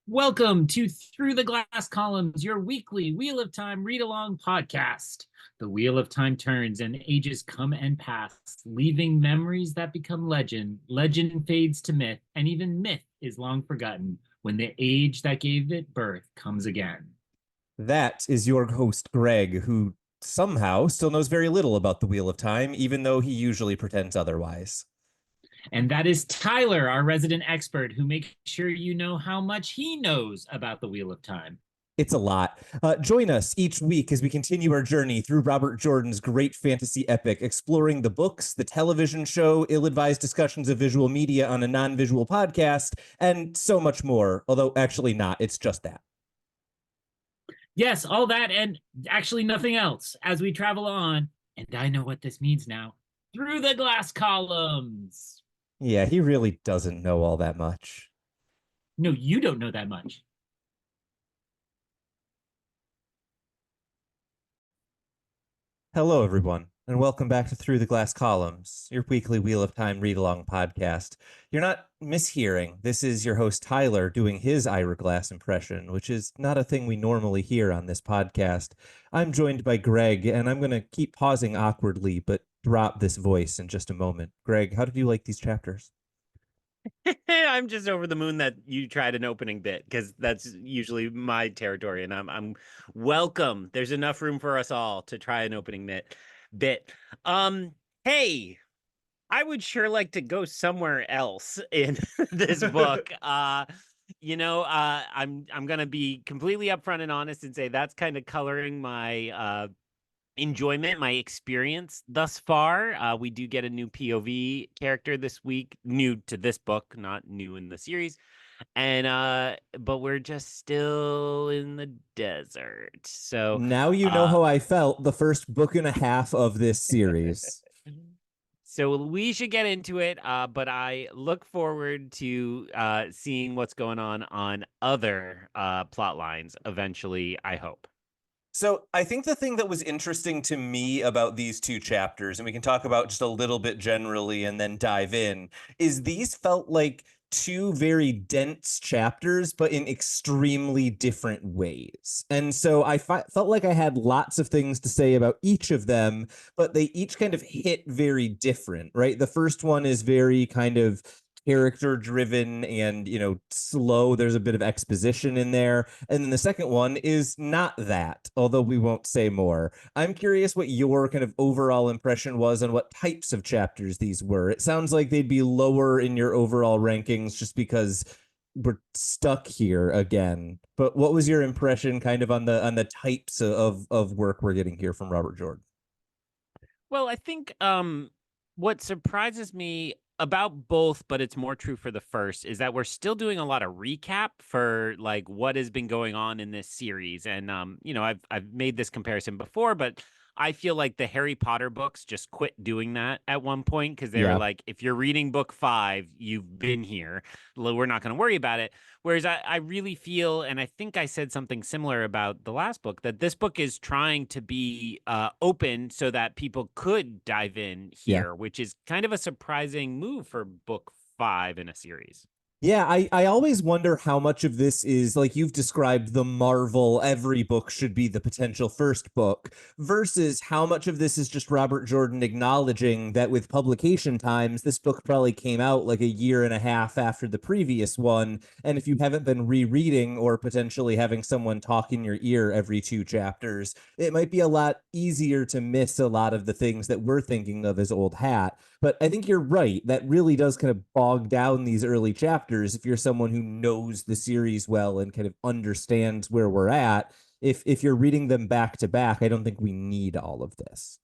Welcome to Through the Glass Columns, your weekly Wheel of Time read along podcast. The Wheel of Time turns and ages come and pass, leaving memories that become legend. Legend fades to myth, and even myth is long forgotten when the age that gave it birth comes again. That is your host, Greg, who somehow still knows very little about the Wheel of Time, even though he usually pretends otherwise. And that is Tylor, our resident expert, who makes sure you know how much he knows about the Wheel of Time. It's a lot. Join us each week as we continue our journey through Robert Jordan's great fantasy epic, exploring the books, the television show, ill advised discussions of visual media on a non visual podcast, and so much more. Although, actually, not. It's just that. Yes, all that and actually nothing else as we travel on. And I know what this means now. Through the glass columns. Yeah, he really doesn't know all that much. No, you don't know that much. Hello, everyone, and welcome back to Through the Glass Columns, your weekly Wheel of Time read along podcast. You're not mishearing. This is your host, Tylor, doing his Ira Glass impression, which is not a thing we normally hear on this podcast. I'm joined by Greg, and I'm going to keep pausing awkwardly, but drop this voice in just a moment. Greg, how did you like these chapters? I'm just over the moon that you tried an opening bit because that's usually my territory, and I'm welcome. There's enough room for us all to try an opening bit. Hey, I would sure like to go somewhere else in this book. I'm gonna be completely upfront and honest and say that's kind of coloring my enjoyment, my experience thus far. We do get a new POV character this week, new to this book, not new in the series. And but we're just still in the desert. So Now you know how I felt the first book and a half of this series. so we should get into it, but I look forward to seeing what's going on other plot lines eventually, I hope. So I think the thing that was interesting to me about these two chapters, and we can talk about just a little bit generally and then dive in, is these felt like two very dense chapters, but in extremely different ways. And so I felt like I had lots of things to say about each of them, but they each kind of hit very different, right? The first one is very kind of character driven and slow. There's a bit of exposition in there, and then the second one is not that, although we won't say more. I'm curious what your kind of overall impression was on what types of chapters these were. It sounds like they'd be lower in your overall rankings just because we're stuck here again, but what was your impression kind of on the types of work we're getting here from Robert Jordan? Well, I think what surprises me about both, but it's more true for the first, is that we're still doing a lot of recap for like what has been going on in this series. And I've made this comparison before, but I feel like the Harry Potter books just quit doing that at one point because they were Yeah. like, if you're reading book 5, you've been here. We're not going to worry about it. Whereas I really feel, and I think I said something similar about the last book, that this book is trying to be open so that people could dive in Yeah. here, which is kind of a surprising move for book 5 in a series. Yeah, I always wonder how much of this is like you've described the Marvel, every book should be the potential first book, versus how much of this is just Robert Jordan acknowledging that with publication times, this book probably came out like a year and a half after the previous one. And if you haven't been rereading or potentially having someone talk in your ear every two chapters, it might be a lot easier to miss a lot of the things that we're thinking of as old hat. But I think you're right. That really does kind of bog down these early chapters if you're someone who knows the series well and kind of understands where we're at. If you're reading them back to back, I don't think we need all of this.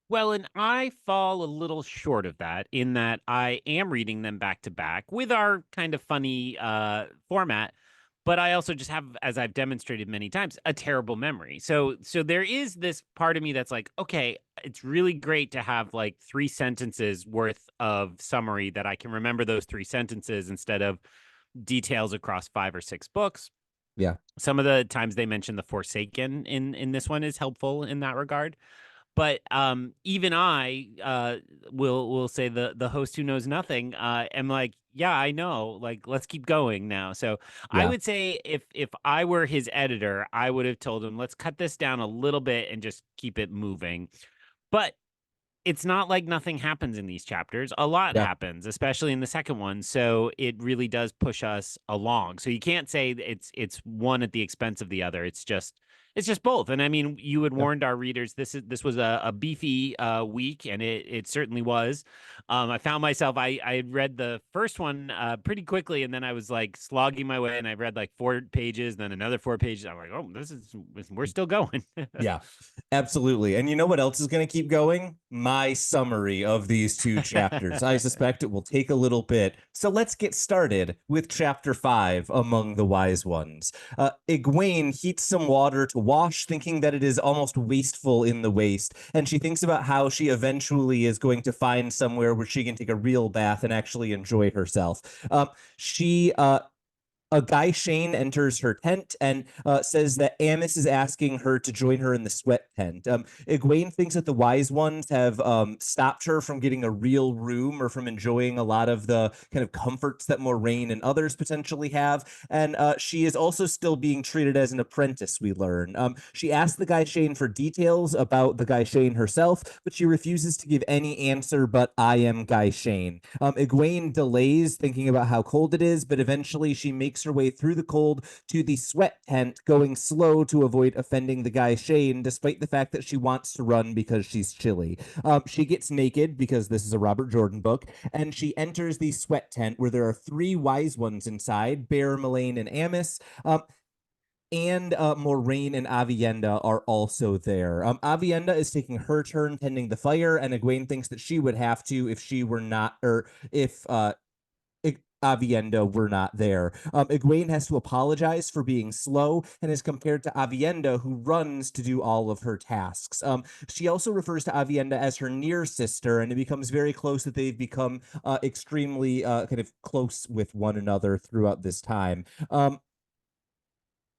Well, and I fall a little short of that in that I am reading them back to back with our kind of funny format, but I also just have, as I've demonstrated many times, a terrible memory. So there is this part of me that's like, okay, it's really great to have like 3 sentences worth of summary that I can remember those 3 sentences instead of details across 5 or 6 books. Yeah. Some of the times they mention the Forsaken in this one is helpful in that regard. But even I will say the host who knows nothing am like, yeah, I know. Like, let's keep going now. So I Yeah. would say if I were his editor, I would have told him, let's cut this down a little bit and just keep it moving. But it's not like nothing happens in these chapters. A lot Yeah. happens, especially in the second one. So it really does push us along. So you can't say it's one at the expense of the other. It's just both. And I mean, you had Yeah. warned our readers this was a beefy week, and it certainly was. I found myself I had read the first one pretty quickly, and then I was like slogging my way, and I read like 4 pages, then another 4 pages. I'm like, oh, we're still going. Yeah, absolutely. And you know what else is going to keep going? My summary of these two chapters. I suspect it will take a little bit. So let's get started with chapter 5, Among the Wise Ones. Egwene heats some water to wash, thinking that it is almost wasteful in the waste. And she thinks about how she eventually is going to find somewhere where she can take a real bath and actually enjoy herself. She a guy Shane enters her tent and says that Amos is asking her to join her in the sweat tent. Egwene thinks that the wise ones have stopped her from getting a real room or from enjoying a lot of the kind of comforts that Moraine and others potentially have. And she is also still being treated as an apprentice, we learn. She asks the guy Shane for details about the guy Shane herself, but she refuses to give any answer but I am Guy Shane. Egwene delays thinking about how cold it is, but eventually she makes her way through the cold to the sweat tent, going slow to avoid offending the guy Shane, despite the fact that she wants to run because she's chilly. She gets naked because this is a Robert Jordan book, and she enters the sweat tent where there are 3 wise ones inside, Bear, Mullane, and Amos. And Moraine and Aviendha are also there. Aviendha is taking her turn tending the fire, and Egwene thinks that she would have to if she were not, or if Aviendha were not there. Egwene has to apologize for being slow and is compared to Aviendha, who runs to do all of her tasks. She also refers to Aviendha as her near sister, and it becomes very close that they've become extremely kind of close with one another throughout this time.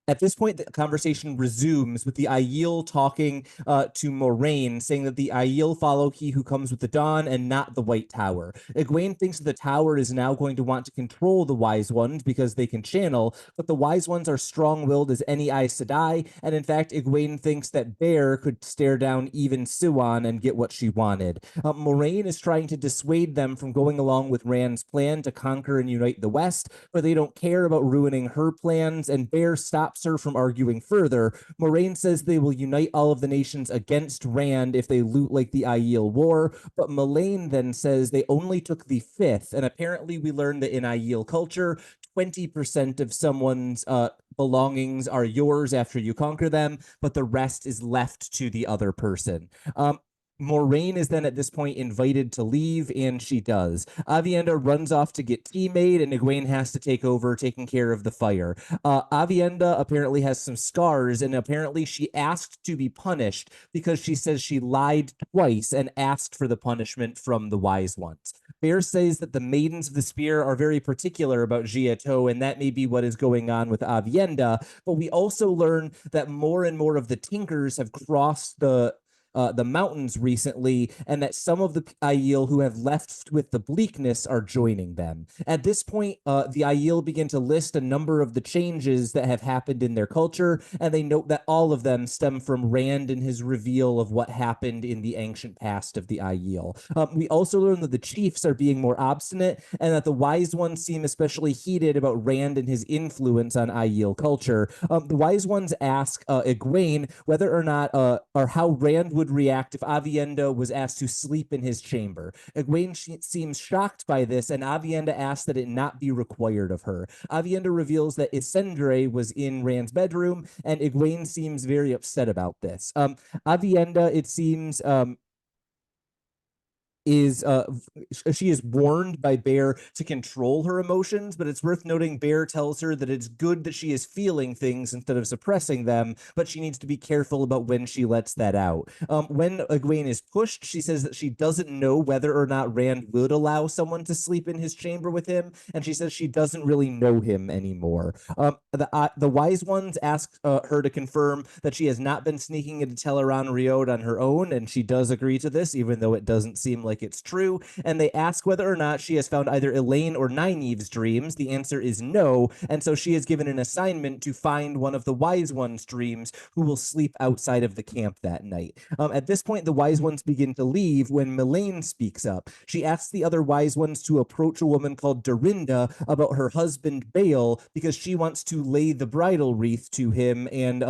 At this point, the conversation resumes with the Aiel talking to Moraine, saying that the Aiel follow he who comes with the dawn and not the White Tower. Egwene thinks that the Tower is now going to want to control the Wise Ones because they can channel, but the Wise Ones are strong-willed as any Aes Sedai, and in fact, Egwene thinks that Bear could stare down even Siwan and get what she wanted. Moraine is trying to dissuade them from going along with Rand's plan to conquer and unite the West, but they don't care about ruining her plans, and Bear stops her from arguing further. Moraine says they will unite all of the nations against Rand if they loot like the Aiel War, but Mullane then says they only took the 5th, and apparently we learned that in Aiel culture, 20% of someone's belongings are yours after you conquer them, but the rest is left to the other person. Moraine is then at this point invited to leave, and she does. Aviendha runs off to get tea made, and Egwene has to take over taking care of the fire. Aviendha apparently has some scars, and apparently she asked to be punished because she says she lied twice and asked for the punishment from the wise ones. Bear says that the Maidens of the Spear are very particular about Giato, and that may be what is going on with Aviendha, but we also learn that more and more of the Tinkers have crossed the mountains recently, and that some of the Aiel who have left with the bleakness are joining them. At this point, the Aiel begin to list a number of the changes that have happened in their culture, and they note that all of them stem from Rand and his reveal of what happened in the ancient past of the Aiel. We also learn that the chiefs are being more obstinate, and that the wise ones seem especially heated about Rand and his influence on Aiel culture. The wise ones ask Egwene whether or not, or how Rand would react if Aviendha was asked to sleep in his chamber. Egwene seems shocked by this, and Aviendha asks that it not be required of her. Aviendha reveals that Isendre was in Rand's bedroom, and Egwene seems very upset about this. Aviendha, it seems, she is warned by Bear to control her emotions, but it's worth noting Bear tells her that it's good that she is feeling things instead of suppressing them, but she needs to be careful about when she lets that out. When Egwene is pushed, she says that she doesn't know whether or not Rand would allow someone to sleep in his chamber with him, and she says she doesn't really know him anymore. The wise ones ask her to confirm that she has not been sneaking into Teleron-Riod on her own, and she does agree to this, even though it doesn't seem like it's true. And they ask whether or not she has found either Elaine or Nynaeve's dreams. The answer is no, and so she is given an assignment to find one of the wise ones' dreams who will sleep outside of the camp that night. At this point, the wise ones begin to leave when Melaine speaks up. She asks the other wise ones to approach a woman called Dorinda about her husband Bale because she wants to lay the bridal wreath to him and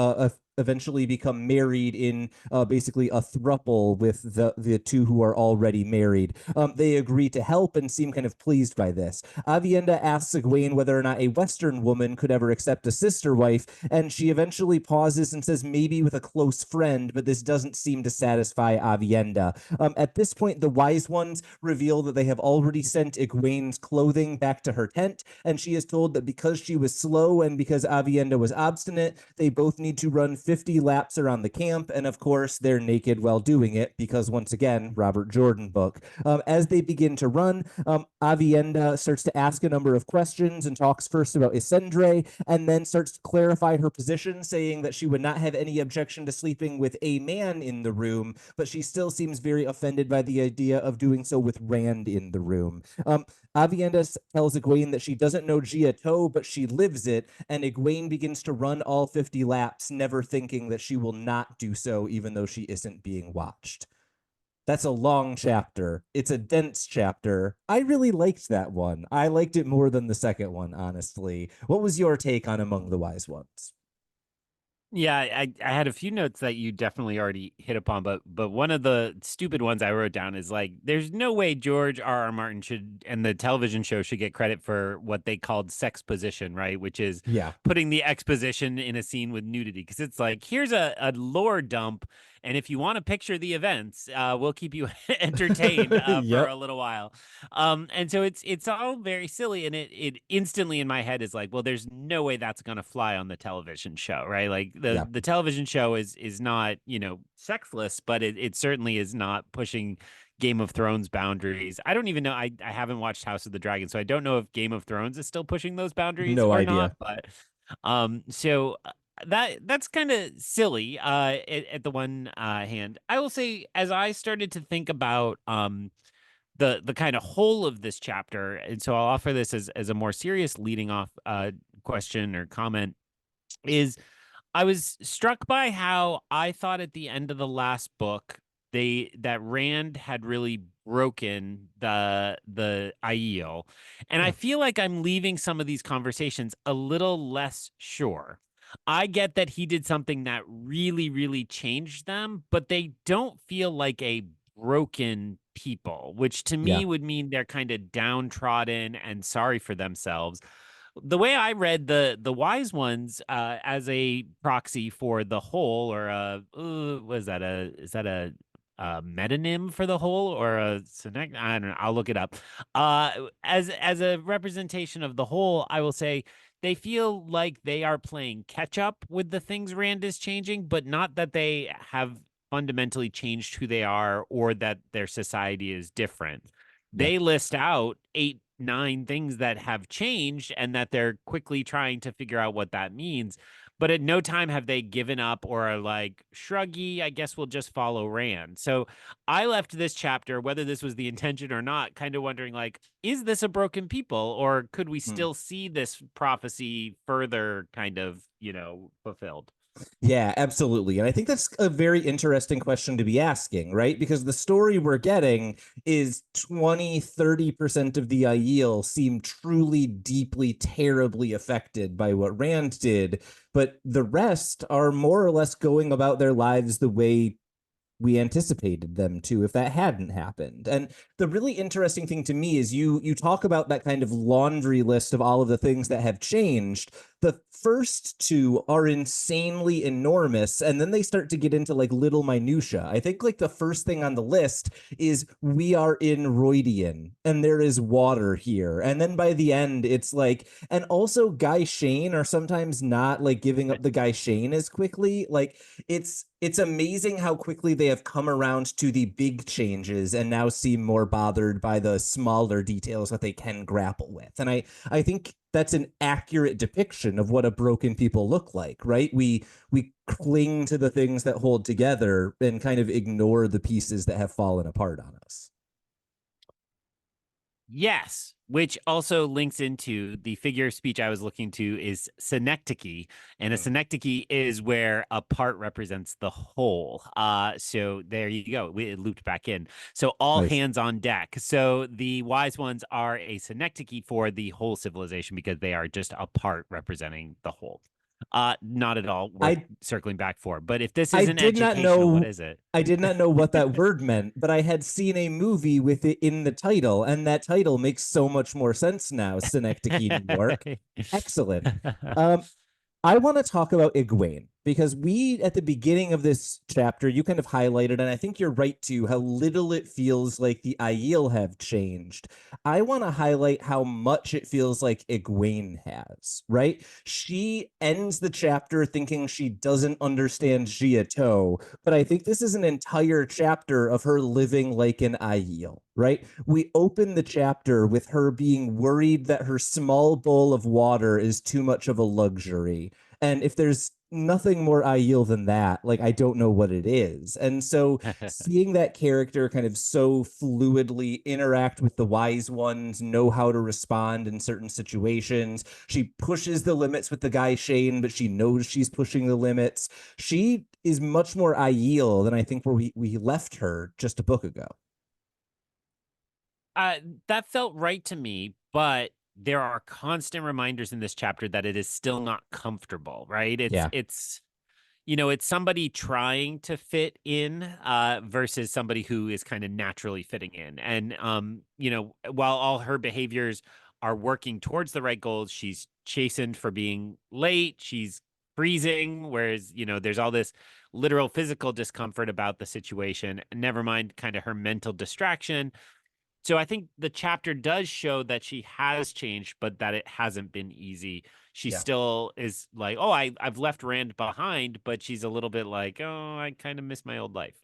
eventually become married in basically a throuple with the two who are already married. They agree to help and seem kind of pleased by this. Aviendha asks Egwene whether or not a Western woman could ever accept a sister wife, and she eventually pauses and says maybe with a close friend, but this doesn't seem to satisfy Aviendha. At this point, the wise ones reveal that they have already sent Egwene's clothing back to her tent, and she is told that because she was slow and because Aviendha was obstinate, they both need to run 50 laps around the camp, and of course, they're naked while doing it because, once again, Robert Jordan book. As they begin to run, Aviendha starts to ask a number of questions and talks first about Isendre, and then starts to clarify her position, saying that she would not have any objection to sleeping with a man in the room, but she still seems very offended by the idea of doing so with Rand in the room. Aviendha tells Egwene that she doesn't know Giato, but she lives it, and Egwene begins to run all 50 laps, never thinking that she will not do so, even though she isn't being watched. That's a long chapter. It's a dense chapter. I really liked that one. I liked it more than the second one, honestly. What was your take on Among the Wise Ones? Yeah, I had a few notes that you definitely already hit upon, but one of the stupid ones I wrote down is like, there's no way George R. R. Martin should and the television show should get credit for what they called sex position, right? Which is putting the exposition in a scene with nudity, because it's like, here's a lore dump, and if you want to picture the events, we'll keep you entertained for a little while. And so it's all very silly, and it instantly in my head is like, well, there's no way that's gonna fly on the television show, right? Like the television show is not, sexless, but it certainly is not pushing Game of Thrones boundaries. I don't even know. I haven't watched House of the Dragon, so I don't know if Game of Thrones is still pushing those boundaries No or idea. not. But so that's kind of silly. At the one hand, I will say, as I started to think about the kind of whole of this chapter, and so I'll offer this as a more serious leading off question or comment, is I was struck by how I thought at the end of the last book that Rand had really broken the Aiel. And I feel like I'm leaving some of these conversations a little less sure. I get that he did something that really, really changed them, but they don't feel like a broken people, which to me would mean they're kind of downtrodden and sorry for themselves. The way I read the wise ones as a proxy for the whole, or was that a metonym for the whole, or a synec? I don't know. I'll look it up. As a representation of the whole, I will say they feel like they are playing catch up with the things Rand is changing, but not that they have fundamentally changed who they are or that their society is different. They list out 8, 9 things that have changed and that they're quickly trying to figure out what that means. But at no time have they given up or are like, shruggy, I guess we'll just follow Rand. So I left this chapter, whether this was the intention or not, kind of wondering, like, is this a broken people, or could we still see this prophecy further kind of, fulfilled? Yeah, absolutely. And I think that's a very interesting question to be asking, right? Because the story we're getting is 20-30% of the Aiel seem truly, deeply, terribly affected by what Rand did, but the rest are more or less going about their lives the way we anticipated them to if that hadn't happened. And the really interesting thing to me is you talk about that kind of laundry list of all of the things that have changed, The first two are insanely enormous, and then they start to get into like little minutia. I think like the first thing on the list is we are in Roydian and there is water here. And then by the end, it's like, and also Guy Shane are sometimes not like giving up the Guy Shane as quickly. Like it's amazing how quickly they have come around to the big changes and now seem more bothered by the smaller details that they can grapple with. And I think that's an accurate depiction of what a broken people look like, right? We cling to the things that hold together and kind of ignore the pieces that have fallen apart on us. Yes, which also links into the figure of speech I was looking to is synecdoche, and a synecdoche is where a part represents the whole. So there you go. It looped back in. So all Nice. hands on deck. So the wise ones are a synecdoche for the whole civilization because they are just a part representing the whole. Not at all worth circling back for. But if this I isn't did not educational, what know. is it? I did not know what that word meant, but I had seen a movie with it in the title, and that title makes so much more sense now. Synecdoche, New York. Excellent. Um, I want to talk about Egwene because we, at the beginning of this chapter, you kind of highlighted, and I think you're right too, how little it feels like the Aiel have changed. I want to highlight how much it feels like Egwene has, right? She ends the chapter thinking she doesn't understand Giato, but I think this is an entire chapter of her living like an Aiel, right? We open the chapter with her being worried that her small bowl of water is too much of a luxury. And if there's nothing more Aiel than that, like I don't know what it is. And so seeing that character kind of so fluidly interact with the wise ones, know how to respond in certain situations. She pushes the limits with the guy Shane, but she knows she's pushing the limits. She is much more Aiel than I think where we left her just a book ago. That felt right to me, but there are constant reminders in this chapter that it is still not comfortable, right? Yeah. It's it's somebody trying to fit in versus somebody who is kind of naturally fitting in. And while all her behaviors are working towards the right goals, she's chastened for being late, she's freezing, whereas, there's all this literal physical discomfort about the situation, never mind kind of her mental distraction. So I think the chapter does show that she has changed, but that it hasn't been easy. She Yeah. still is like, oh, I've left Rand behind, but she's a little bit like, oh, I kind of miss my old life.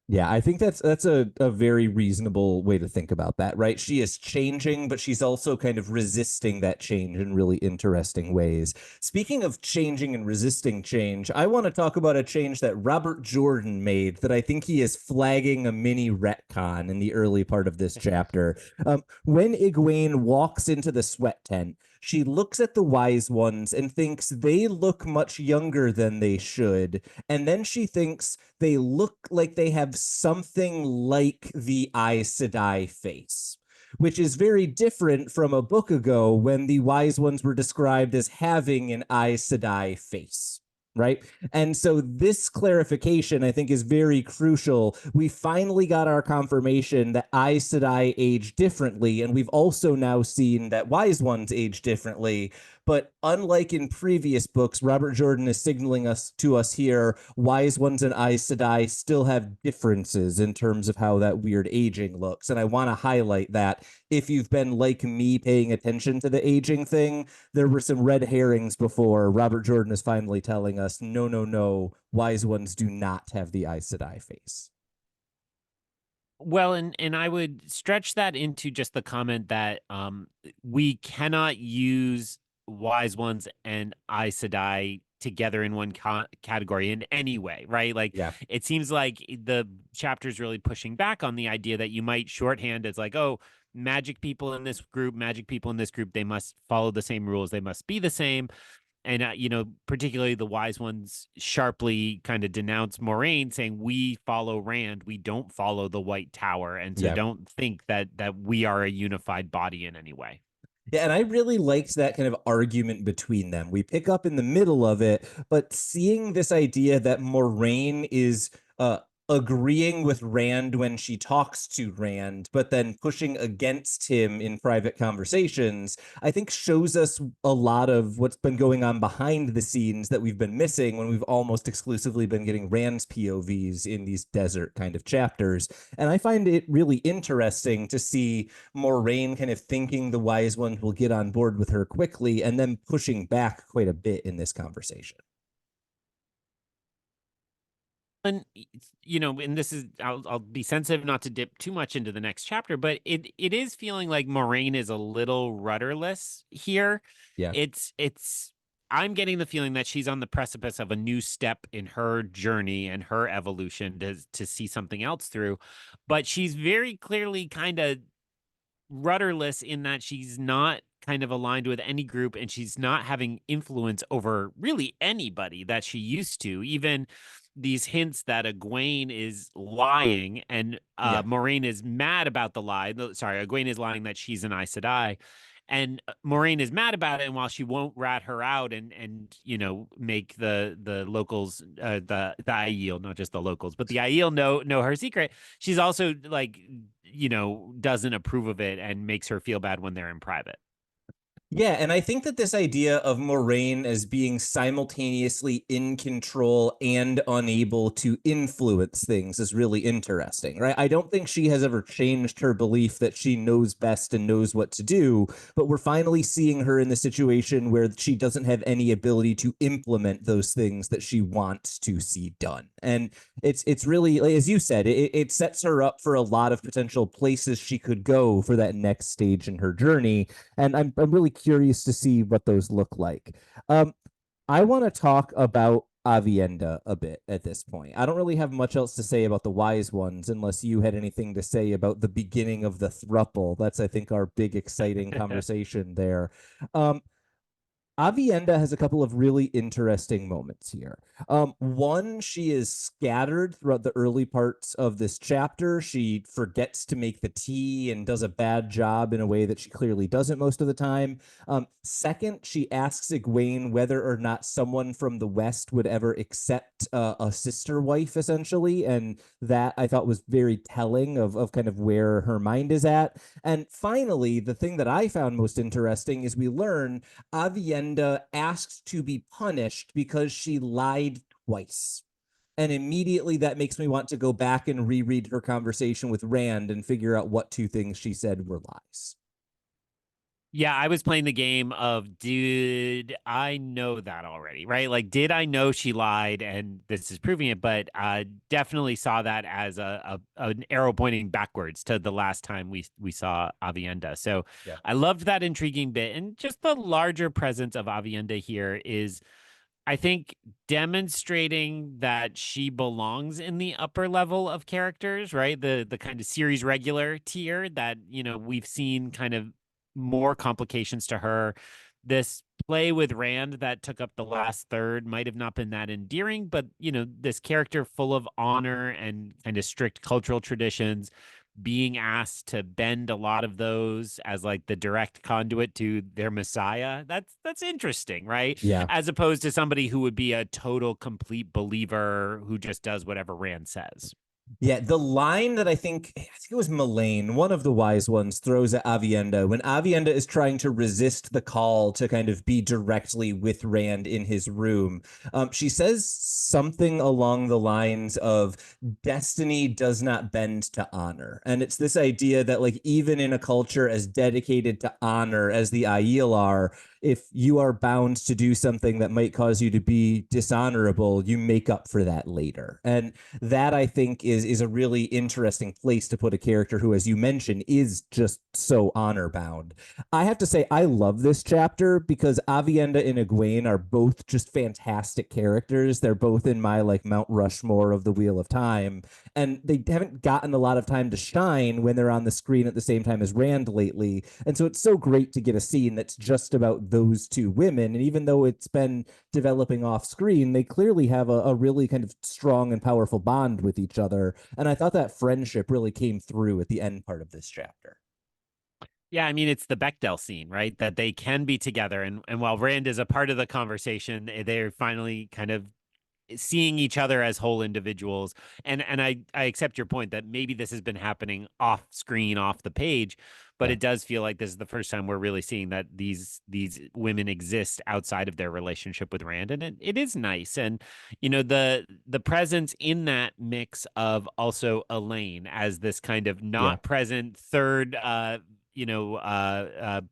Yeah, I think that's a very reasonable way to think about that, right? She is changing, but she's also kind of resisting that change in really interesting ways. Speaking of changing and resisting change, I want to talk about a change that Robert Jordan made that I think he is flagging a mini retcon in the early part of this chapter. When Egwene walks into the sweat tent, she looks at the wise ones and thinks they look much younger than they should. And then she thinks they look like they have something like the Aes Sedai face, which is very different from a book ago when the wise ones were described as having an Aes Sedai face. Right. And so this clarification, I think, is very crucial. We finally got our confirmation that Aes Sedai age differently, and we've also now seen that wise ones age differently. But unlike in previous books, Robert Jordan is signaling us to us here, wise ones and Aes Sedai still have differences in terms of how that weird aging looks. And I want to highlight that if you've been like me paying attention to the aging thing, there were some red herrings before. Robert Jordan is finally telling us, no, no, no, wise ones do not have the Aes Sedai face. Well, and I would stretch that into just the comment that we cannot use wise ones and Aes Sedai together in one category in any way, right? Like Yeah. it seems like the chapter's really pushing back on the idea that you might shorthand as like, oh, magic people in this group, magic people in this group, they must follow the same rules, they must be the same. And particularly the wise ones sharply kind of denounce Moraine, saying we follow Rand, we don't follow the White Tower, and so Yeah. don't think that we are a unified body in any way. Yeah, and I really liked that kind of argument between them. We pick up in the middle of it, but seeing this idea that Moraine is agreeing with Rand when she talks to Rand, but then pushing against him in private conversations, I think shows us a lot of what's been going on behind the scenes that we've been missing when we've almost exclusively been getting Rand's POVs in these desert kind of chapters. And I find it really interesting to see Moraine kind of thinking the wise one will get on board with her quickly and then pushing back quite a bit in this conversation. And and this is I'll be sensitive not to dip too much into the next chapter, but it is feeling like Moraine is a little rudderless here. Yeah. It's I'm getting the feeling that she's on the precipice of a new step in her journey and her evolution to see something else through, but she's very clearly kind of rudderless in that she's not kind of aligned with any group and she's not having influence over really anybody that she used to. Even these hints that Egwene is lying and Yeah. Moraine is mad about the lie. Sorry, Egwene is lying that she's an Aes Sedai. And Moraine is mad about it, and while she won't rat her out and make the locals the Aiel, not just the locals, but the Aiel know her secret, she's also like doesn't approve of it and makes her feel bad when they're in private. Yeah, and I think that this idea of Moraine as being simultaneously in control and unable to influence things is really interesting, right? I don't think she has ever changed her belief that she knows best and knows what to do, but we're finally seeing her in the situation where she doesn't have any ability to implement those things that she wants to see done. And it's really, as you said, it sets her up for a lot of potential places she could go for that next stage in her journey. And I'm really curious to see what those look like. I want to talk about Aviendha a bit at this point. I don't really have much else to say about the wise ones unless you had anything to say about the beginning of the thruple. That's, I think, our big exciting conversation there. Aviendha has a couple of really interesting moments here. One, she is scattered throughout the early parts of this chapter. She forgets to make the tea and does a bad job in a way that she clearly doesn't most of the time. Second, she asks Egwene whether or not someone from the West would ever accept a sister wife, essentially. And that I thought was very telling of kind of where her mind is at. And finally, the thing that I found most interesting is we learn Aviendha asked to be punished because she lied twice. And immediately that makes me want to go back and reread her conversation with Rand and figure out what two things she said were lies. Yeah, I was playing the game of did I know that already, right? Like, did I know she lied and this is proving it? But definitely saw that as an arrow pointing backwards to the last time we saw Aviendha. So Yeah. I loved that intriguing bit. And just the larger presence of Aviendha here is, I think, demonstrating that she belongs in the upper level of characters, right? The kind of series regular tier that, we've seen kind of more complications to her. This play with Rand that took up the last third might have not been that endearing, but this character full of honor and kind of strict cultural traditions, being asked to bend a lot of those as like the direct conduit to their messiah. That's interesting, right? Yeah. As opposed to somebody who would be a total complete believer who just does whatever Rand says. Yeah, the line that I think it was Mullane, one of the wise ones, throws at Aviendha when Aviendha is trying to resist the call to kind of be directly with Rand in his room. She says something along the lines of destiny does not bend to honor. And it's this idea that like even in a culture as dedicated to honor as the Aiel are, if you are bound to do something that might cause you to be dishonorable, you make up for that later. And that I think is a really interesting place to put a character who, as you mentioned, is just so honor bound. I have to say, I love this chapter because Aviendha and Egwene are both just fantastic characters. They're both in my like Mount Rushmore of the Wheel of Time, and they haven't gotten a lot of time to shine when they're on the screen at the same time as Rand lately. And so it's so great to get a scene that's just about those two women. And even though it's been developing off screen, they clearly have a really kind of strong and powerful bond with each other. And I thought that friendship really came through at the end part of this chapter. Yeah, I mean, it's the Bechdel scene, right? That they can be together. And while Rand is a part of the conversation, they're finally kind of seeing each other as whole individuals. And I accept your point that maybe this has been happening off screen, off the page, but Yeah. it does feel like this is the first time we're really seeing that these women exist outside of their relationship with Rand, and it is nice. And the presence in that mix of also Elaine as this kind of Yeah. not present third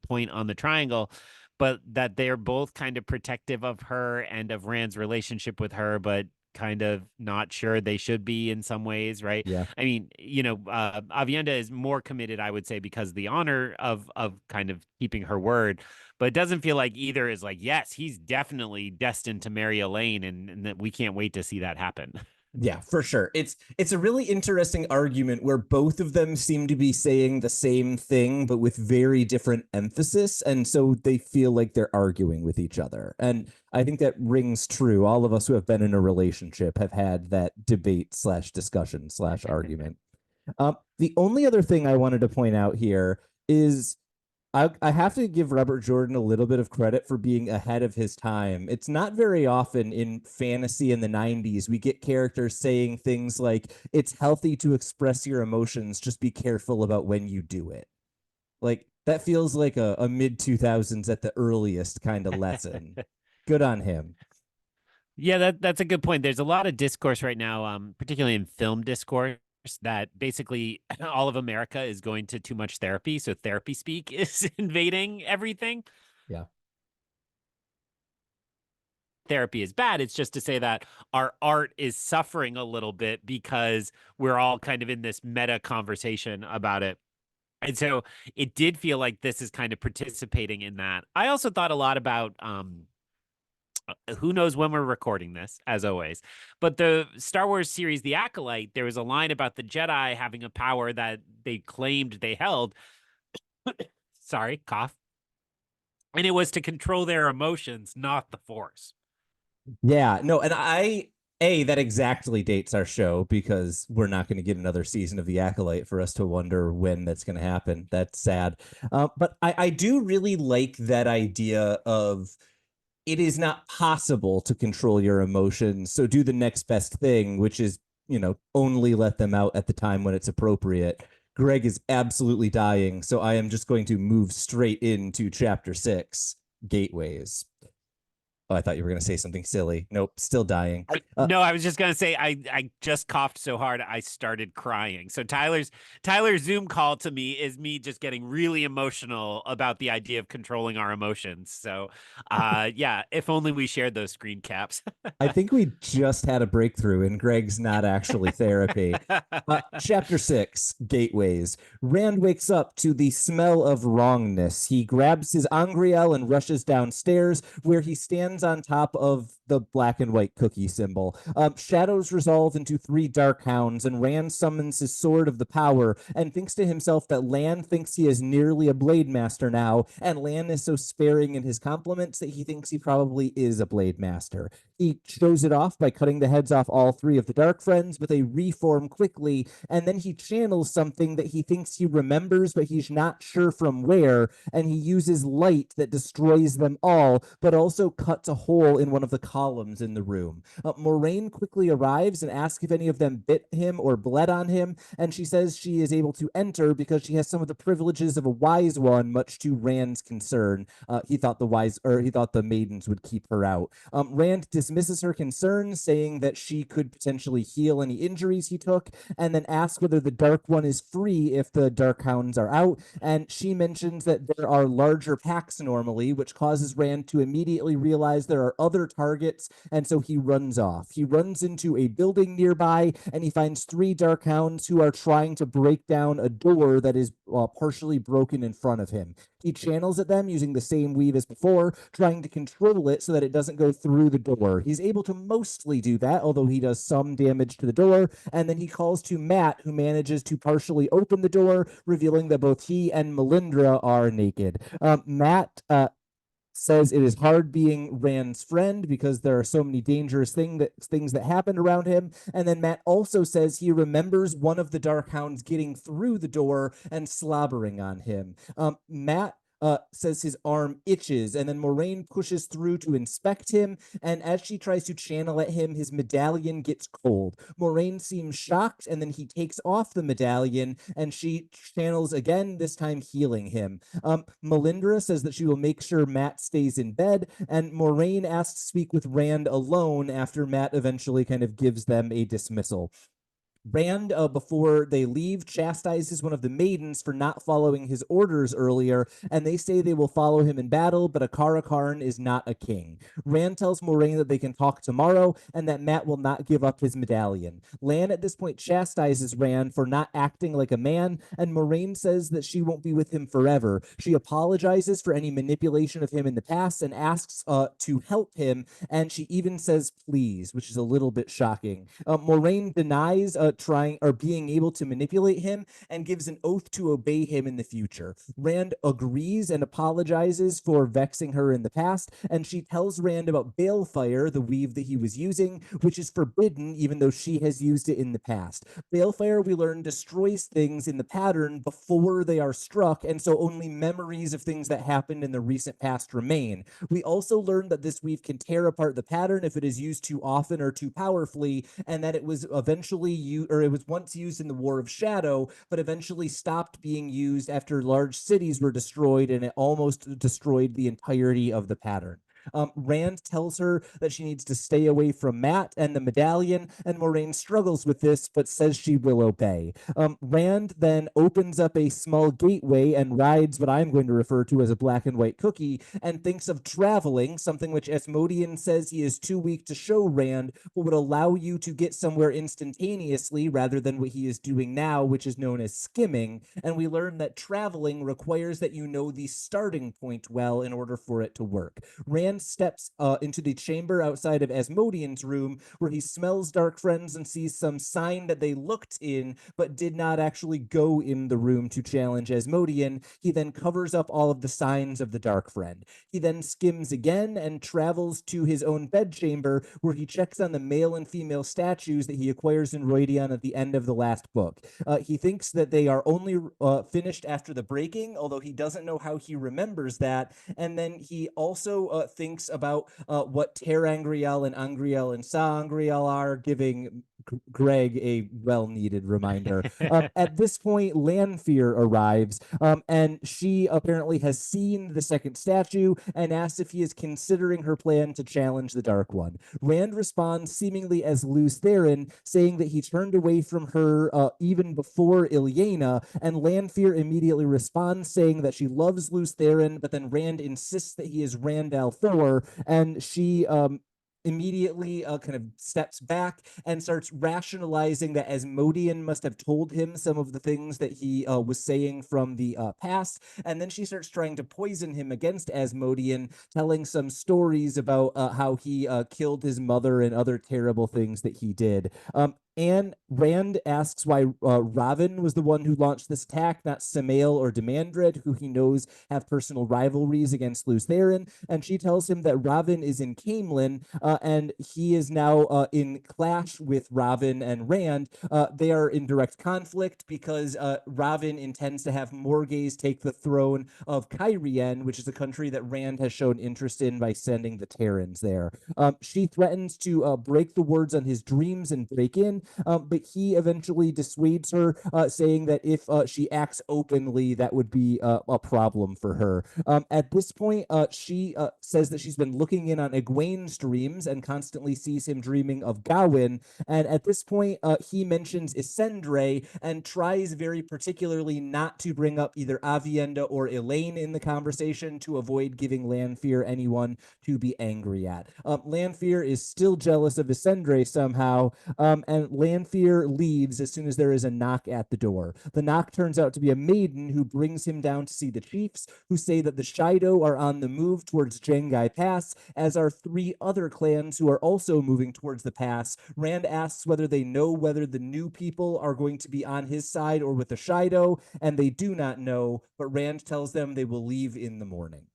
point on the triangle, but that they're both kind of protective of her and of Rand's relationship with her, but kind of not sure they should be in some ways, right? Yeah. I mean, Aviendha is more committed, I would say, because the honor of kind of keeping her word, but it doesn't feel like either is like, yes, he's definitely destined to marry Elaine, and that we can't wait to see that happen. Yeah, for sure. It's a really interesting argument where both of them seem to be saying the same thing, but with very different emphasis. And so they feel like they're arguing with each other. And I think that rings true. All of us who have been in a relationship have had that debate slash discussion slash argument. The only other thing I wanted to point out here is I have to give Robert Jordan a little bit of credit for being ahead of his time. It's not very often in fantasy in the 90s we get characters saying things like, it's healthy to express your emotions, just be careful about when you do it. Like, that feels like a mid 2000s at the earliest kind of lesson. Good on him. Yeah, that's a good point. There's a lot of discourse right now, particularly in film discourse, that basically all of America is going to too much therapy. So therapy speak is invading everything. Yeah. Therapy is bad. It's just to say that our art is suffering a little bit because we're all kind of in this meta conversation about it. And so it did feel like this is kind of participating in that. I also thought a lot about who knows when we're recording this, as always. But the Star Wars series, The Acolyte, there was a line about the Jedi having a power that they claimed they held. Sorry, cough. And it was to control their emotions, not the Force. Yeah, no, and that exactly dates our show because we're not going to get another season of The Acolyte for us to wonder when that's going to happen. That's sad. But I do really like that idea of it is not possible to control your emotions. So do the next best thing, which is, only let them out at the time when it's appropriate. Greg is absolutely dying. So I am just going to move straight into chapter 6, Gateways. Oh, I thought you were going to say something silly. Nope, still dying. No, I was just gonna say I just coughed so hard I started crying. So Tyler's Zoom call to me is me just getting really emotional about the idea of controlling our emotions. So yeah, if only we shared those screen caps. I think we just had a breakthrough, and Greg's not actually therapy. Chapter 6, Gateways. Rand wakes up to the smell of wrongness. He grabs his Angriel and rushes downstairs, where he stands on top of the black and white cookie symbol. Shadows resolve into 3 dark hounds, and Rand summons his Sword of the Power and thinks to himself that Lan thinks he is nearly a blade master now, and Lan is so sparing in his compliments that he thinks he probably is a blade master. He shows it off by cutting the heads off all 3 of the Dark Friends, but they reform quickly, and then he channels something that he thinks he remembers, but he's not sure from where, and he uses light that destroys them all, but also cuts a hole in one of the columns in the room. Moraine quickly arrives and asks if any of them bit him or bled on him, and she says she is able to enter because she has some of the privileges of a wise one, much to Rand's concern. He thought the maidens would keep her out. Rand dismisses her concerns, saying that she could potentially heal any injuries he took, and then asks whether the Dark One is free if the Dark Hounds are out, and she mentions that there are larger packs normally, which causes Rand to immediately realize there are other targets, and so he runs off. He runs into a building nearby, and he finds 3 Dark Hounds who are trying to break down a door that is partially broken in front of him. He channels at them using the same weave as before, trying to control it so that it doesn't go through the door. He's able to mostly do that, although he does some damage to the door, and then he calls to Matt, who manages to partially open the door, revealing that both he and Melindra are naked. Matt says it is hard being Rand's friend because there are so many dangerous things that happened around him. And then Matt also says he remembers one of the Dark Hounds getting through the door and slobbering on him. Matt says his arm itches, and then Moraine pushes through to inspect him, and as she tries to channel at him, his medallion gets cold. Moraine seems shocked, and then he takes off the medallion, and she channels again, this time healing him. Melindra says that she will make sure Matt stays in bed, and Moraine asks to speak with Rand alone after Matt eventually kind of gives them a dismissal. Rand, before they leave, chastises one of the maidens for not following his orders earlier, and they say they will follow him in battle, but a Karakarn is not a king. Rand tells Moraine that they can talk tomorrow, and that Matt will not give up his medallion. Lan at this point chastises Rand for not acting like a man, and Moraine says that she won't be with him forever. She apologizes for any manipulation of him in the past and asks to help him, and she even says please, which is a little bit shocking. Moraine denies trying or being able to manipulate him and gives an oath to obey him in the future. Rand agrees and apologizes for vexing her in the past, and she tells Rand about Balefire, the weave that he was using, which is forbidden even though she has used it in the past. Balefire, we learn, destroys things in the pattern before they are struck, and so only memories of things that happened in the recent past remain. We also learn that this weave can tear apart the pattern if it is used too often or too powerfully, and that it was eventually used, or it was once used in the War of Shadow, but eventually stopped being used after large cities were destroyed, and it almost destroyed the entirety of the pattern. Rand tells her that she needs to stay away from Matt and the medallion, and Moraine struggles with this, but says she will obey. Rand then opens up a small gateway and rides what I'm going to refer to as a black and white cookie, and thinks of traveling, something which Asmodean says he is too weak to show Rand, but would allow you to get somewhere instantaneously rather than what he is doing now, which is known as skimming. And we learn that traveling requires that you know the starting point well in order for it to work. Rand steps into the chamber outside of Asmodean's room, where he smells Dark Friends and sees some sign that they looked in, but did not actually go in the room to challenge Asmodean. He then covers up all of the signs of the Dark Friend. He then skims again and travels to his own bedchamber, where he checks on the male and female statues that he acquires in Roidion at the end of the last book. He thinks that they are only finished after the breaking, although he doesn't know how he remembers that. And then he also thinks about what Terangriel and Angriel and Saangriel are, giving Greg a well-needed reminder. At this point, Lanfear arrives, and she apparently has seen the second statue and asks if he is considering her plan to challenge the Dark One. Rand responds seemingly as Luz Theron, saying that he turned away from her even before Ilyena, and Lanfear immediately responds saying that she loves Luz Theron, but then Rand insists that he is Rand al'Thor, and she immediately kind of steps back and starts rationalizing that Asmodean must have told him some of the things that he was saying from the past. And then she starts trying to poison him against Asmodean, telling some stories about how he killed his mother and other terrible things that he did. And Rand asks why Ravin was the one who launched this attack, not Samael or Demandred, who he knows have personal rivalries against Luz Theron. And she tells him that Ravin is in Caemlyn, and he is now in clash with Ravin and Rand. They are in direct conflict because Ravin intends to have Morgase take the throne of Cairhien, which is a country that Rand has shown interest in by sending the Terrans there. She threatens to break the words on his dreams and break in, but he eventually dissuades her, saying that if she acts openly, that would be a problem for her. At this point, she says that she's been looking in on Egwene's dreams and constantly sees him dreaming of Gawain. And at this point, he mentions Isendre and tries very particularly not to bring up either Aviendha or Elaine in the conversation to avoid giving Lanfear anyone to be angry at. Lanfear is still jealous of Isendre somehow, and Lanfear leaves as soon as there is a knock at the door. The knock turns out to be a maiden who brings him down to see the chiefs, who say that the Shido are on the move towards Jengai Pass, as are three other clans who are also moving towards the pass. Rand asks whether they know whether the new people are going to be on his side or with the Shido, and they do not know, but Rand tells them they will leave in the morning.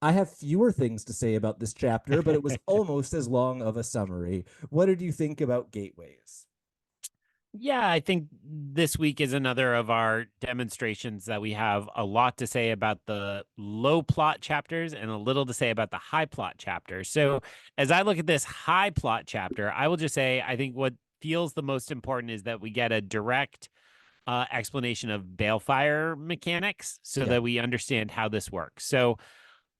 I have fewer things to say about this chapter, but it was almost as long of a summary. What did you think about Gateways? Yeah, I think this week is another of our demonstrations that we have a lot to say about the low plot chapters and a little to say about the high plot chapters. So, as I look at this high plot chapter, I will just say I think what feels the most important is that we get a direct explanation of balefire mechanics so Yeah. that we understand how this works. So,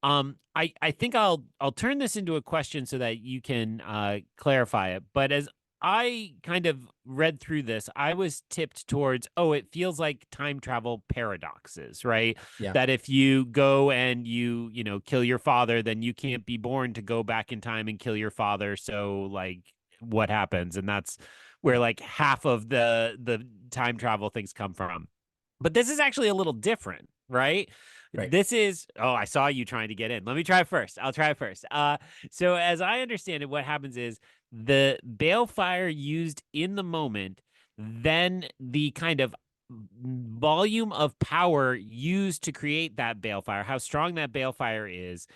I think I'll turn this into a question so that you can clarify it. But as I kind of read through this, I was tipped towards, oh, it feels like time travel paradoxes, right? Yeah. That if you go and kill your father, then you can't be born to go back in time and kill your father. So like what happens? And that's where like half of the time travel things come from. But this is actually a little different, right? Right. This is, oh, I saw you trying to get in. Let me try first. I'll try first. So as I understand it, what happens is the balefire used in the moment, then the kind of volume of power used to create that balefire, how strong that balefire is,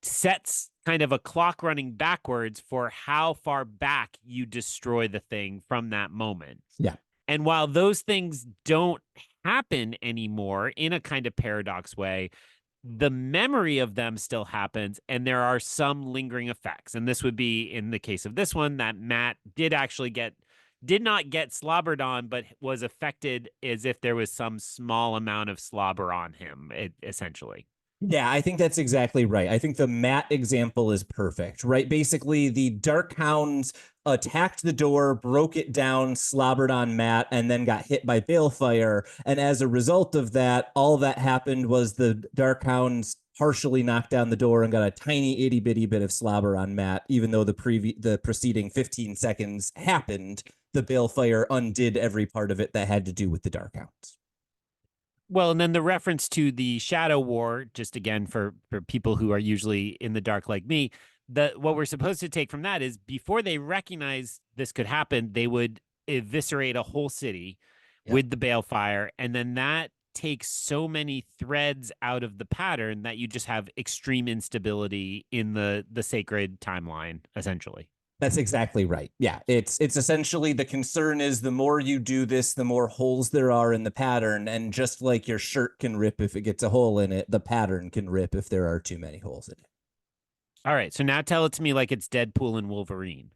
sets kind of a clock running backwards for how far back you destroy the thing from that moment. Yeah. And while those things don't happen anymore in a kind of paradox way, the memory of them still happens, and there are some lingering effects. And this would be in the case of this one that Matt did not get slobbered on, but was affected as if there was some small amount of slobber on him, essentially. Yeah, I think that's exactly right. I think the Matt example is perfect, right? Basically, the Dark Hounds attacked the door, broke it down, slobbered on Matt, and then got hit by balefire. And as a result of that, all that happened was the Dark Hounds partially knocked down the door and got a tiny itty bitty bit of slobber on Matt, even though the preceding 15 seconds happened. The balefire undid every part of it that had to do with the Dark Hounds. Well, and then the reference to the Shadow War, just again for people who are usually in the dark like me, what we're supposed to take from that is before they recognize this could happen, they would eviscerate a whole city with the balefire, and then that takes so many threads out of the pattern that you just have extreme instability in the sacred timeline, essentially. That's exactly right. Yeah, it's essentially the concern is the more you do this, the more holes there are in the pattern. And just like your shirt can rip if it gets a hole in it, the pattern can rip if there are too many holes in it. All right, so now tell it to me like it's Deadpool and Wolverine.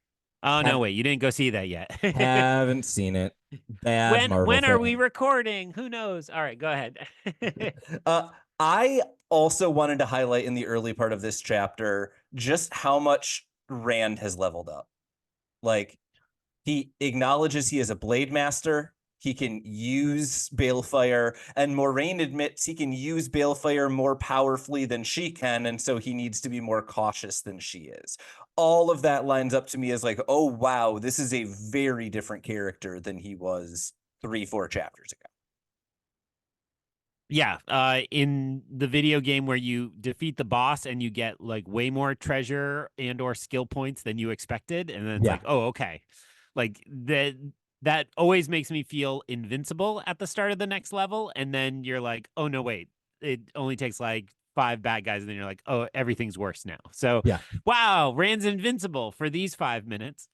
Oh, no, wait, you didn't go see that yet. Haven't seen it. Bad Marvel when are we fan. recording? Who knows? All right, go ahead. I also wanted to highlight in the early part of this chapter just how much Rand has leveled up. Like, he acknowledges he is a blade master. He can use balefire, and Moraine admits he can use balefire more powerfully than she can, and so he needs to be more cautious than she is. All of that lines up to me as like, oh wow, this is a very different character than he was 3-4 chapters ago. Yeah, in the video game where you defeat the boss and you get like way more treasure and or skill points than you expected, and then it's like, oh, okay. Like that always makes me feel invincible at the start of the next level, and then you're like, oh no, wait, it only takes like 5 bad guys, and then you're like, oh, everything's worse now. So wow, Rand's invincible for these 5 minutes.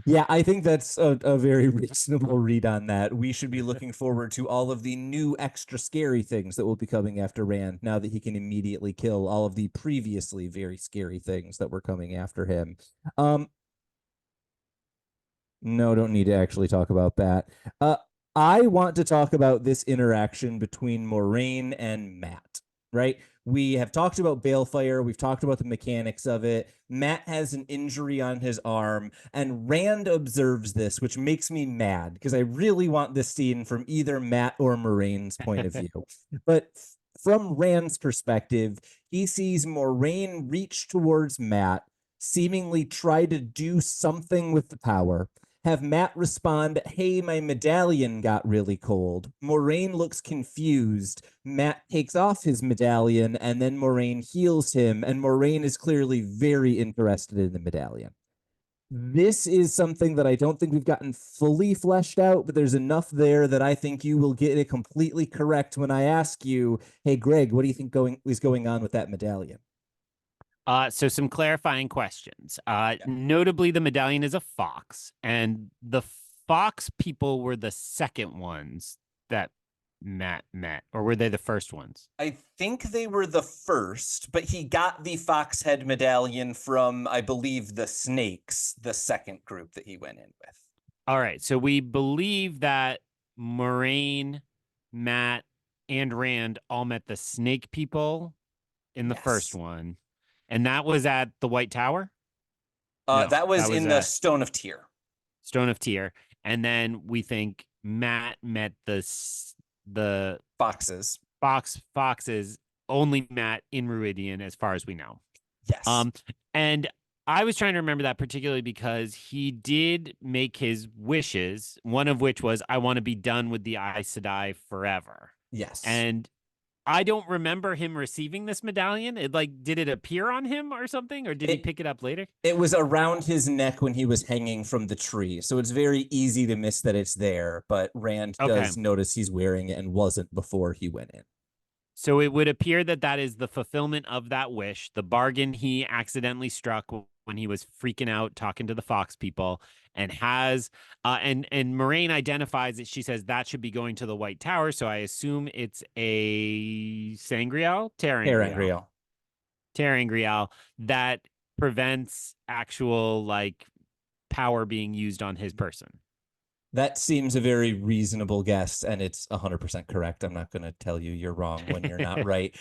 Yeah, I think that's a very reasonable read on that. We should be looking forward to all of the new extra scary things that will be coming after Rand now that he can immediately kill all of the previously very scary things that were coming after him. No, don't need to actually talk about that. I want to talk about this interaction between Moraine and Matt, right? We have talked about balefire. We've talked about the mechanics of it. Matt has an injury on his arm, and Rand observes this, which makes me mad because I really want this scene from either Matt or Moraine's point of view. But from Rand's perspective, he sees Moraine reach towards Matt, seemingly try to do something with the power. Have Matt respond, hey, my medallion got really cold. Moraine looks confused. Matt takes off his medallion, and then Moraine heals him, and Moraine is clearly very interested in the medallion. This is something that I don't think we've gotten fully fleshed out, but there's enough there that I think you will get it completely correct when I ask you, hey, Greg, what do you think is going on with that medallion? So some clarifying questions. Notably, the medallion is a fox, and the Fox people were the second ones that Matt met, or were they the first ones? I think they were the first, but he got the fox head medallion from, I believe, the snakes, the second group that he went in with. All right. So we believe that Moraine, Matt, and Rand all met the snake people in the first Yes. one. And that was at the White Tower? No, That was in the at Stone of Tyr. Stone of Tyr. And then we think Matt met the Foxes. foxes, only Matt in Ruidian, as far as we know. Yes. And I was trying to remember that particularly because he did make his wishes, one of which was, I want to be done with the Aes Sedai forever. Yes. And I don't remember him receiving this medallion. Did it appear on him or something, or did he pick it up later? It was around his neck when he was hanging from the tree. So it's very easy to miss that it's there, but Rand does notice he's wearing it and wasn't before he went in. So it would appear that that is the fulfillment of that wish, the bargain he accidentally struck when he was freaking out talking to the Fox people, and has and Moraine identifies it. She says that should be going to the White Tower. So I assume it's a ter'angreal that prevents actual power being used on his person. That seems a very reasonable guess, and it's 100% correct. I'm not going to tell you you're wrong when you're not right.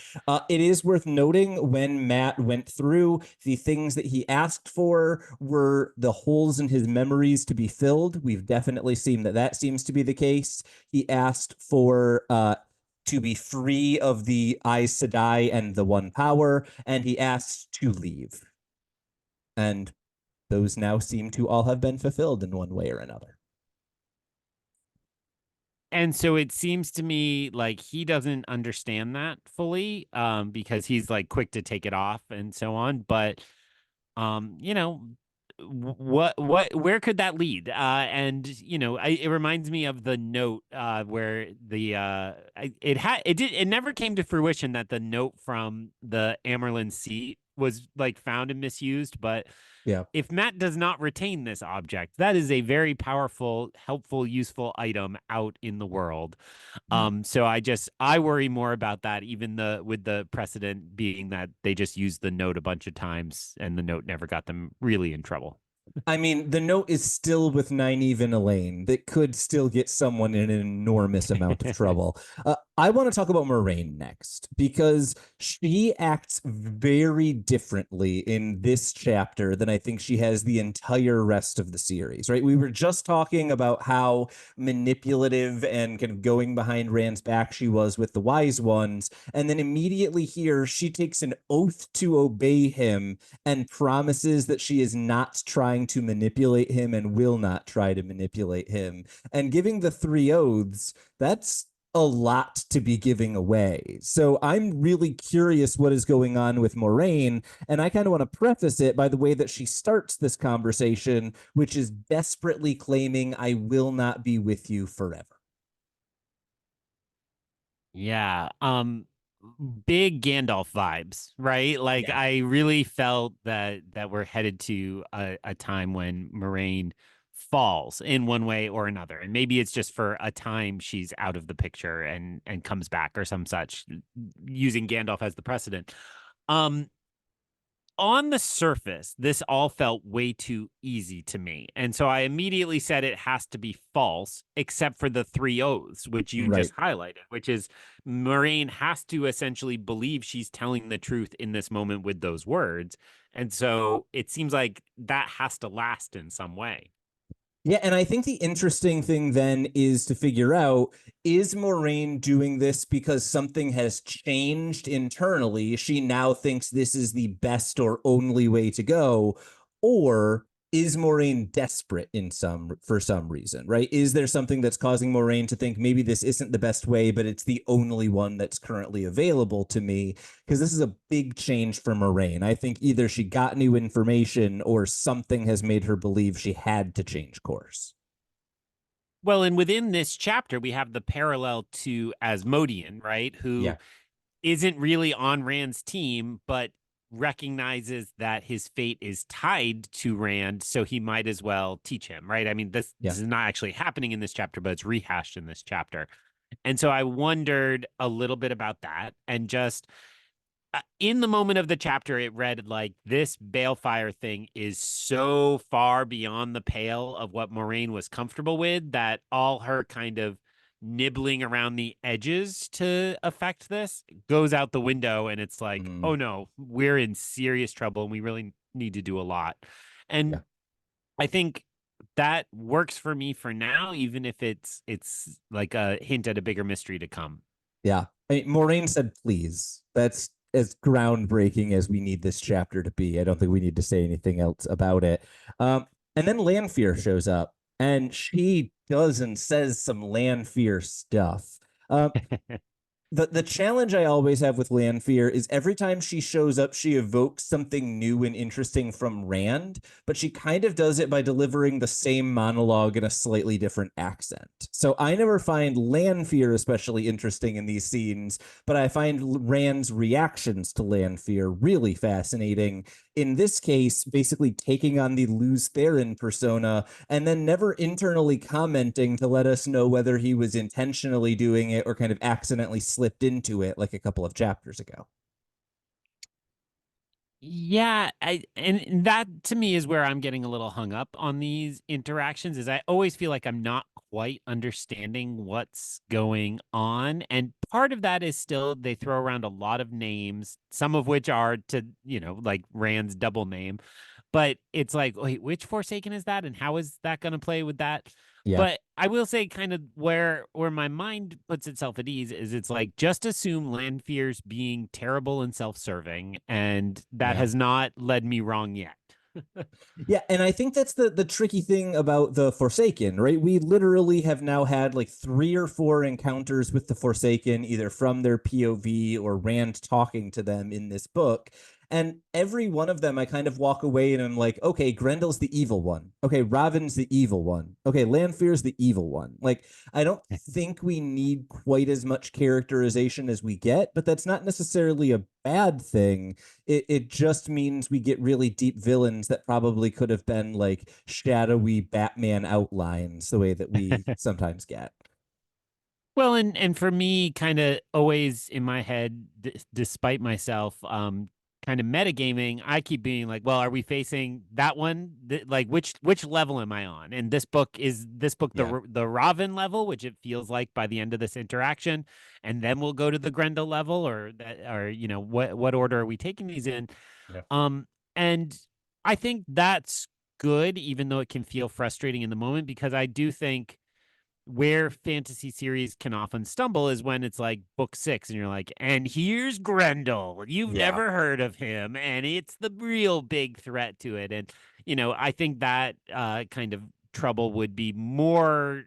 It is worth noting when Matt went through, the things that he asked for were the holes in his memories to be filled. We've definitely seen that seems to be the case. He asked for to be free of the Aes Sedai and the One Power, and he asked to leave. And those now seem to all have been fulfilled in one way or another. And so it seems to me like he doesn't understand that fully, because he's quick to take it off and so on. But, where could that lead? It reminds me of the note where it never came to fruition that the note from the Amerlin seat was found and misused, but yeah, if Matt does not retain this object, that is a very powerful, helpful, useful item out in the world. So I worry more about that, even with the precedent being that they just used the note a bunch of times and the note never got them really in trouble. I mean, the note is still with Nynaeve and Elaine. That could still get someone in an enormous amount of trouble. I want to talk about Moraine next, because she acts very differently in this chapter than I think she has the entire rest of the series, right? We were just talking about how manipulative and kind of going behind Rand's back she was with the Wise Ones. And then immediately here, she takes an oath to obey him and promises that she is not trying to manipulate him and will not try to manipulate him. And giving the 3 oaths, that's a lot to be giving away. So I'm really curious what is going on with Moraine, and I kind of want to preface it by the way that she starts this conversation, which is desperately claiming, I will not be with you forever. Yeah. Big Gandalf vibes, right? Yeah. I really felt that we're headed to a time when Moraine falls in one way or another, and maybe it's just for a time she's out of the picture and comes back or some such, using Gandalf as the precedent. On the surface, this all felt way too easy to me. And so I immediately said it has to be false, except for the 3 oaths, which you just highlighted, which is Moraine has to essentially believe she's telling the truth in this moment with those words. And so it seems like that has to last in some way. Yeah, and I think the interesting thing then is to figure out, is Moraine doing this because something has changed internally? She now thinks this is the best or only way to go, or is Moraine desperate for some reason, right? Is there something that's causing Moraine to think maybe this isn't the best way, but it's the only one that's currently available to me? Because this is a big change for Moraine. I think either she got new information or something has made her believe she had to change course. Well, and within this chapter, we have the parallel to Asmodean, right? Who isn't really on Rand's team, but recognizes that his fate is tied to Rand, so he might as well teach him, right? I mean, this is not actually happening in this chapter, but it's rehashed in this chapter. And so I wondered a little bit about that, and just in the moment of the chapter, it read like this balefire thing is so far beyond the pale of what Moraine was comfortable with that all her kind of nibbling around the edges to affect this goes out the window. And it's like, oh no, we're in serious trouble and we really need to do a lot. And I think that works for me for now, even if it's like a hint at a bigger mystery to come. Yeah. I mean, Moraine said, please. That's as groundbreaking as we need this chapter to be. I don't think we need to say anything else about it. And then Lanfear shows up, and she does and says some Lanfear stuff. The challenge I always have with Lanfear is every time she shows up, she evokes something new and interesting from Rand, but she kind of does it by delivering the same monologue in a slightly different accent. So I never find Lanfear especially interesting in these scenes, but I find Rand's reactions to Lanfear really fascinating. In this case, basically taking on the Luz Theron persona and then never internally commenting to let us know whether he was intentionally doing it or kind of accidentally slipped into it like a couple of chapters ago. Yeah, and that to me is where I'm getting a little hung up on these interactions is I always feel like I'm not quite understanding what's going on. And part of that is still they throw around a lot of names, some of which are to, like Rand's double name. But it's like, wait, which Forsaken is that? And how is that going to play with that? Yeah. But I will say kind of where my mind puts itself at ease is it's like, just assume Lanfear's being terrible and self-serving. And that has not led me wrong yet. Yeah, and I think that's the tricky thing about the Forsaken, right? We literally have now had like 3 or 4 encounters with the Forsaken, either from their POV or Rand talking to them in this book. And every one of them, I kind of walk away and I'm like, okay, Grendel's the evil one. Okay, Robin's the evil one. Okay, Lanfear's the evil one. Like, I don't think we need quite as much characterization as we get, but that's not necessarily a bad thing. It just means we get really deep villains that probably could have been like shadowy Batman outlines the way that we sometimes get. Well, and for me, kind of always in my head, despite myself, kind of metagaming, I keep being like, well, are we facing that one? Like, which level am I on? And this book the Raven level, which it feels like by the end of this interaction, and then we'll go to the Grendel level, or what order are we taking these in? And I think that's good, even though it can feel frustrating in the moment, because I do think where fantasy series can often stumble is when it's like book 6 and you're like, and here's Grendel. You've never heard of him, and it's the real big threat to it. And, I think that kind of trouble would be more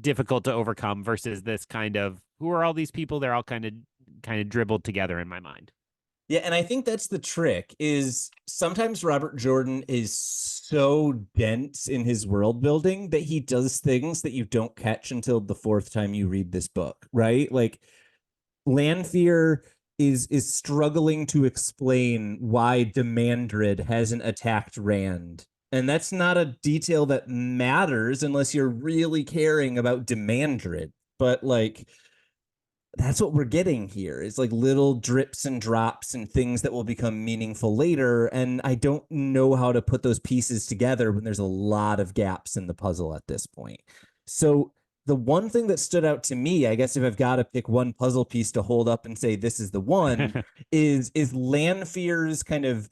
difficult to overcome versus this kind of, who are all these people? They're all kind of dribbled together in my mind. Yeah, and I think that's the trick is sometimes Robert Jordan is so dense in his world building that he does things that you don't catch until the 4th time you read this book, right? Like Lanfear is struggling to explain why Demandred hasn't attacked Rand. And that's not a detail that matters unless you're really caring about Demandred. But like that's what we're getting here. It's like little drips and drops and things that will become meaningful later. And I don't know how to put those pieces together when there's a lot of gaps in the puzzle at this point. So the one thing that stood out to me, I guess if I've got to pick one puzzle piece to hold up and say this is the one, is Lanfear's kind of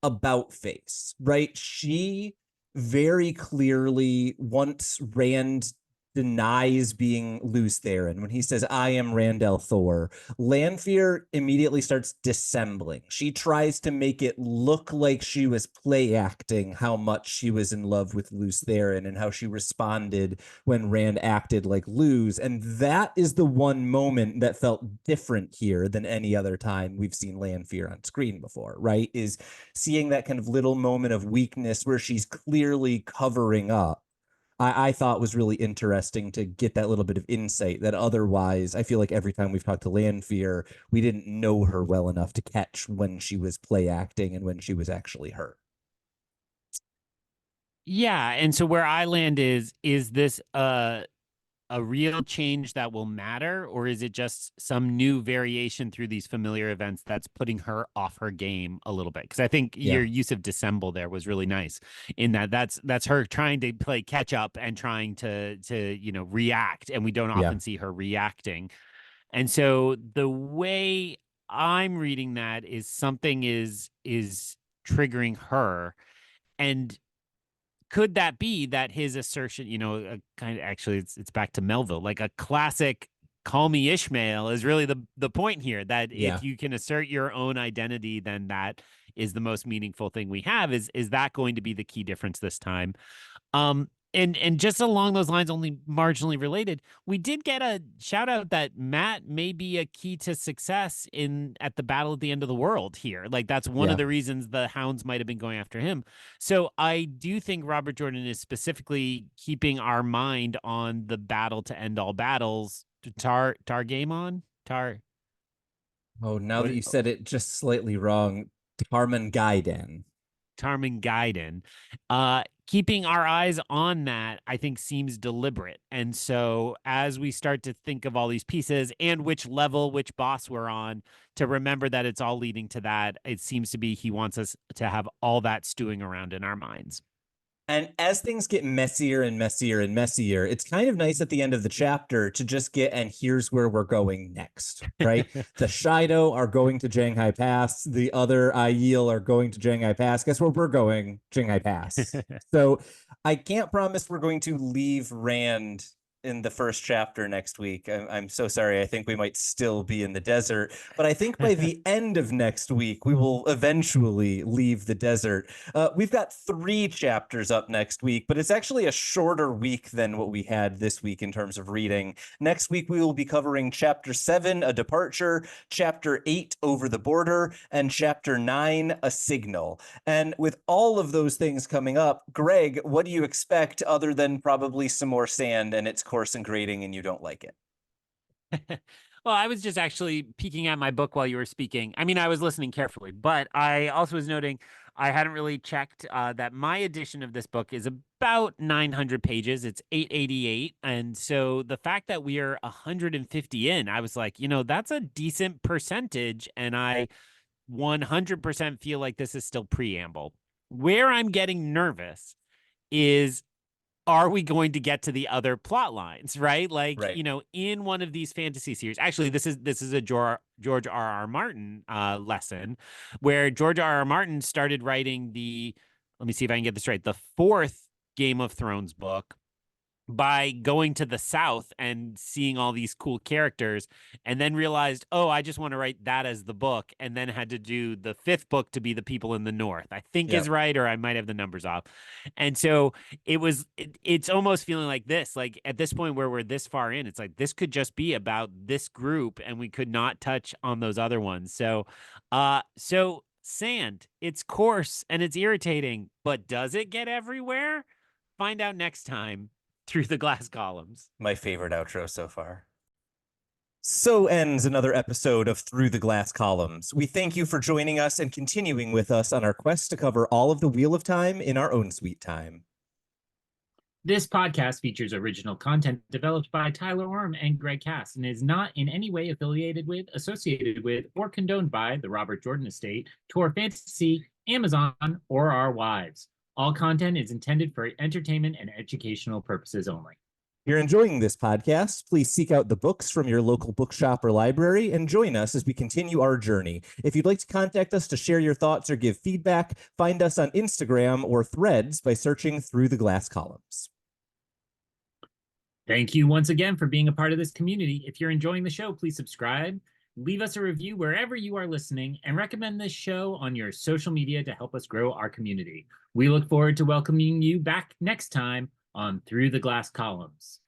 about face, right? She very clearly, once Rand denies being Luz Theron, when he says, I am Rand al'Thor, Lanfear immediately starts dissembling. She tries to make it look like she was play acting how much she was in love with Luz Theron and how she responded when Rand acted like Luz. And that is the one moment that felt different here than any other time we've seen Lanfear on screen before, right? Is seeing that kind of little moment of weakness where she's clearly covering up. I thought was really interesting to get that little bit of insight that otherwise I feel like every time we've talked to Lanfear, we didn't know her well enough to catch when she was play acting and when she was actually her. Yeah, and so where I land is this a real change that will matter, or is it just some new variation through these familiar events that's putting her off her game a little bit? Because I think your use of dissemble there was really nice in that that's her trying to play catch up and trying to react, and we don't often see her reacting. And so the way I'm reading that is something is triggering her. And could that be that his assertion, kind of actually it's back to Melville, like a classic call me Ishmael is really the point here, that if you can assert your own identity, then that is the most meaningful thing we have. Is that going to be the key difference this time? And just along those lines, only marginally related, we did get a shout out that Matt may be a key to success at the battle at the end of the world here. Like that's one of the reasons the hounds might have been going after him. So I do think Robert Jordan is specifically keeping our mind on the battle to end all battles. Targamon? Oh, now that you said it just slightly wrong, Tarmangaiden. Tarmangaiden. Keeping our eyes on that, I think, seems deliberate. And so as we start to think of all these pieces and which level, which boss we're on, to remember that it's all leading to that, it seems to be he wants us to have all that stewing around in our minds. And as things get messier and messier and messier, it's kind of nice at the end of the chapter to just get, and here's where we're going next, right? The Shido are going to Shanghai Pass. The other Aiel are going to Shanghai Pass. Guess where we're going? Shanghai Pass. So I can't promise we're going to leave Rand in the first chapter next week. I'm so sorry. I think we might still be in the desert, but I think by the end of next week, we will eventually leave the desert. We've got 3 chapters up next week, but it's actually a shorter week than what we had this week in terms of reading. Next week, we will be covering chapter 7, A Departure, chapter 8, Over the Border, and chapter 9, A Signal. And with all of those things coming up, Greg, what do you expect other than probably some more sand and its coarse and grating and you don't like it? Well, I was just actually peeking at my book while you were speaking. I mean, I was listening carefully, but I also was noting I hadn't really checked that my edition of this book is about 900 pages. It's 888. And so the fact that we are 150 in, I was like, that's a decent percentage. And I 100% feel like this is still preamble. Where I'm getting nervous is, are we going to get to the other plot lines, right? Like, in one of these fantasy series, actually, this is a George R.R. Martin lesson, where George R.R. Martin started writing let me see if I can get this right, the 4th Game of Thrones book by going to the South and seeing all these cool characters, and then realized, oh, I just want to write that as the book, and then had to do the 5th book to be the people in the North, I think is right, or I might have the numbers off. And so it's almost feeling like this, like at this point where we're this far in, it's like this could just be about this group and we could not touch on those other ones. So sand, it's coarse and it's irritating, but does it get everywhere? Find out next time Through the Glass Columns. My favorite outro so far. So ends another episode of Through the Glass Columns. We thank you for joining us and continuing with us on our quest to cover all of the Wheel of Time in our own sweet time. This podcast features original content developed by Tylor Orm and Greg Cass and is not in any way affiliated with, associated with, or condoned by the Robert Jordan Estate, Tor Fantasy, Amazon, or our wives. All content is intended for entertainment and educational purposes only. If you're enjoying this podcast, please seek out the books from your local bookshop or library and join us as we continue our journey. If you'd like to contact us to share your thoughts or give feedback, find us on Instagram or Threads by searching Through the Glass Columns. Thank you once again for being a part of this community. If you're enjoying the show, please subscribe, leave us a review wherever you are listening, and recommend this show on your social media to help us grow our community. We look forward to welcoming you back next time on Through the Glass Columns.